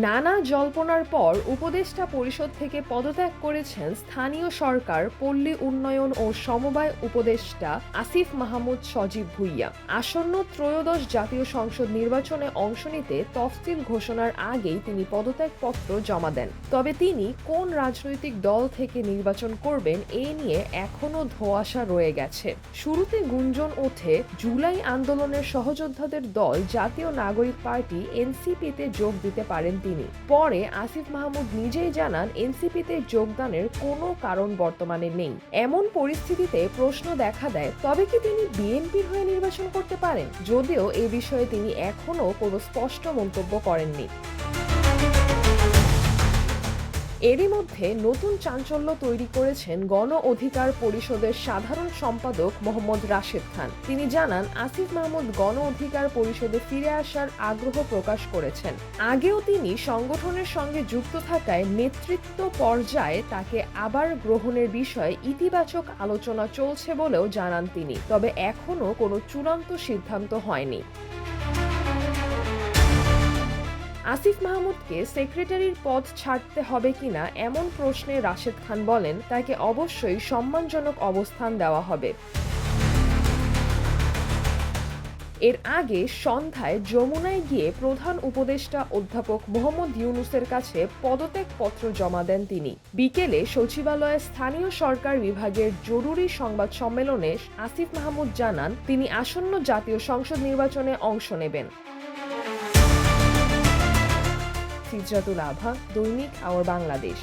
নানা জল্পনার পর উপদেষ্টা পরিষদ থেকে পদত্যাগ করেছেন স্থানীয় সরকার, পল্লী উন্নয়ন ও সমবায় উপদেষ্টা আসিফ মাহমুদ সজীব ভুঁইয়া। আসন্ন ত্রয়োদশ জাতীয় সংসদ নির্বাচনে অংশ নিতে তফসিল ঘোষণার আগেই তিনি পদত্যাগপত্র জমা দেন। তবে তিনি কোন রাজনৈতিক দল থেকে নির্বাচন করবেন এ নিয়ে এখনও ধোঁয়াশা রয়ে গেছে। শুরুতে গুঞ্জন ওঠে জুলাই আন্দোলনের সহযোদ্ধাদের দল জাতীয় নাগরিক পার্টি এনসিপিতে যোগ দিতে পারেন তিনি। পরে আসিফ মাহমুদ নিজেই জানান এনসিপিতে যোগদানের কোনো কারণ বর্তমানে নেই। এমন পরিস্থিতিতে প্রশ্ন দেখা দেয়, তবে কি তিনি বিএনপির হয়ে নির্বাচন করতে পারেন? যদিও এ বিষয়ে তিনি এখনও কোনো স্পষ্ট মন্তব্য করেননি। এরই মধ্যে নতুন চাঞ্চল্য তৈরি করেছেন গণ অধিকার পরিষদের সাধারণ সম্পাদক মোহাম্মদ রাশেদ খান। তিনি জানান, আসিফ মাহমুদ গণ অধিকার পরিষদে ফিরে আসার আগ্রহ প্রকাশ করেছেন। আগেও তিনি সংগঠনের সঙ্গে যুক্ত থাকায় নেতৃত্ব পর্যায়ে তাকে আবার গ্রহণের বিষয়ে ইতিবাচক আলোচনা চলছে বলেও জানান তিনি। তবে এখনও কোনো চূড়ান্ত সিদ্ধান্ত হয়নি। আসিফ মাহমুদকে সেক্রেটারির পদ ছাড়তে হবে কিনা এমন প্রশ্নে রাশেদ খান বলেন, তাকে অবশ্যই সম্মানজনক অবস্থান দেওয়া হবে। এর আগে সন্ধ্যায় যমুনায় গিয়ে প্রধান উপদেষ্টা অধ্যাপক মোহাম্মদ ইউনূসের কাছে পদত্যাগপত্র জমা দেন তিনি। বিকেলে সচিবালয়ে স্থানীয় সরকার বিভাগের জরুরি সংবাদ সম্মেলনে আসিফ মাহমুদ জানান, তিনি আসন্ন জাতীয় সংসদ নির্বাচনে অংশ নেবেন। সিজরাতুল আভা, দৈনিক আওয়ার বাংলাদেশ।